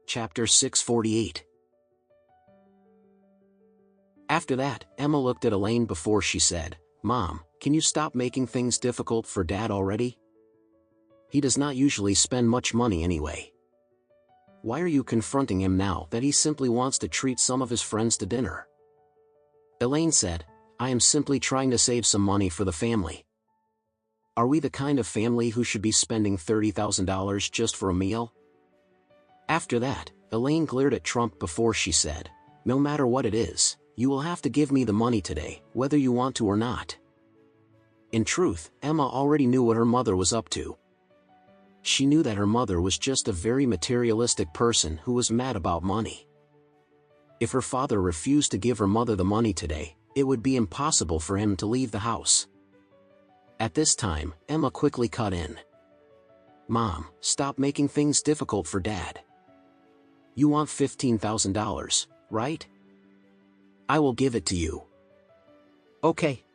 Chapter 648. After that, Emma looked at Elaine before she said, "Mom, can you stop making things difficult for Dad already? He does not usually spend much money anyway. Why are you confronting him now that he simply wants to treat some of his friends to dinner?" Elaine said, "I am simply trying to save some money for the family. Are we the kind of family who should be spending $30,000 just for a meal?" After that, Elaine glared at Trump before she said, "No matter what it is, you will have to give me the money today, whether you want to or not." In truth, Emma already knew what her mother was up to. She knew that her mother was just a very materialistic person who was mad about money. If her father refused to give her mother the money today, it would be impossible for him to leave the house. At this time, Emma quickly cut in. "Mom, stop making things difficult for Dad. You want $15,000, right? I will give it to you." "Okay."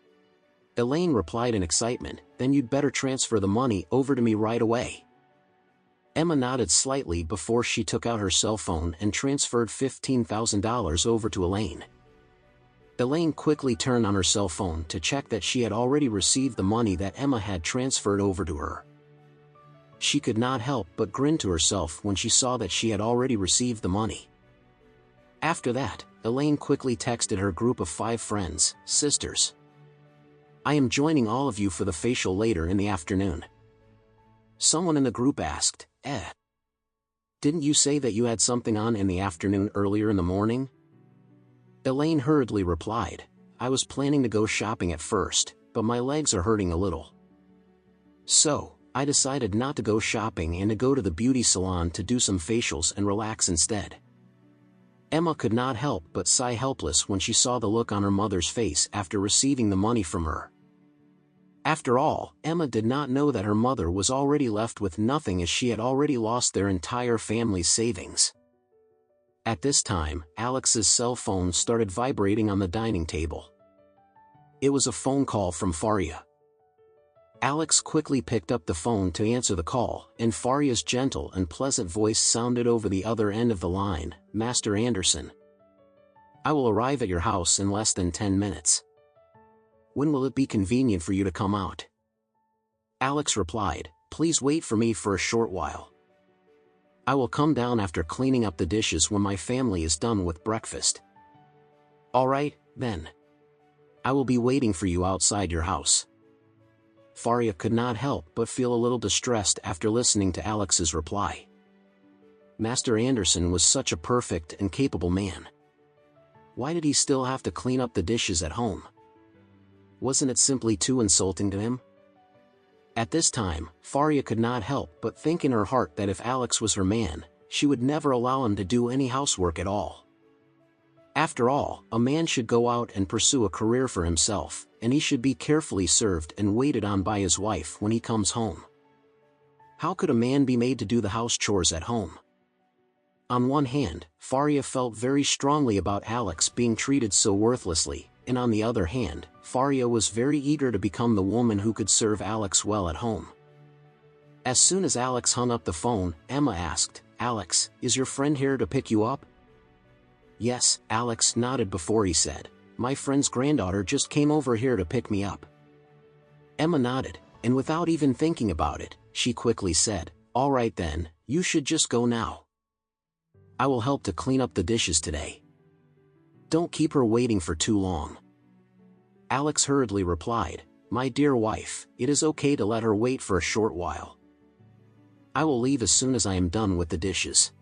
Elaine replied in excitement, "Then you'd better transfer the money over to me right away." Emma nodded slightly before she took out her cell phone and transferred $15,000 over to Elaine. Elaine quickly turned on her cell phone to check that she had already received the money that Emma had transferred over to her. She could not help but grin to herself when she saw that she had already received the money. After that, Elaine quickly texted her group of 5 friends, sisters. "I am joining all of you for the facial later in the afternoon." Someone in the group asked, "Didn't you say that you had something on in the afternoon earlier in the morning?" Elaine hurriedly replied, "I was planning to go shopping at first, but my legs are hurting a little. So, I decided not to go shopping and to go to the beauty salon to do some facials and relax instead." Emma could not help but sigh helpless when she saw the look on her mother's face after receiving the money from her. After all, Emma did not know that her mother was already left with nothing as she had already lost their entire family's savings. At this time, Alex's cell phone started vibrating on the dining table. It was a phone call from Faria. Alex quickly picked up the phone to answer the call, and Faria's gentle and pleasant voice sounded over the other end of the line, "Master Anderson. I will arrive at your house in less than 10 minutes. When will it be convenient for you to come out?" Alex replied, "Please wait for me for a short while. I will come down after cleaning up the dishes when my family is done with breakfast." "All right, then. I will be waiting for you outside your house." Faria could not help but feel a little distressed after listening to Alex's reply. Master Anderson was such a perfect and capable man. Why did he still have to clean up the dishes at home? Wasn't it simply too insulting to him? At this time, Faria could not help but think in her heart that if Alex was her man, she would never allow him to do any housework at all. After all, a man should go out and pursue a career for himself, and he should be carefully served and waited on by his wife when he comes home. How could a man be made to do the house chores at home? On one hand, Faria felt very strongly about Alex being treated so worthlessly, and on the other hand, Faria was very eager to become the woman who could serve Alex well at home. As soon as Alex hung up the phone, Emma asked, "Alex, is your friend here to pick you up?" "Yes," Alex nodded before he said, "My friend's granddaughter just came over here to pick me up." Emma nodded, and without even thinking about it, she quickly said, "All right then, you should just go now. I will help to clean up the dishes today. Don't keep her waiting for too long." Alex hurriedly replied, "My dear wife, it is okay to let her wait for a short while. I will leave as soon as I am done with the dishes."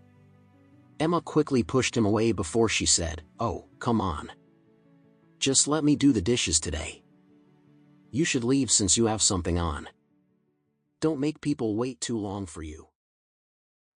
Emma quickly pushed him away before she said, "Oh, come on. Just let me do the dishes today. You should leave since you have something on. Don't make people wait too long for you."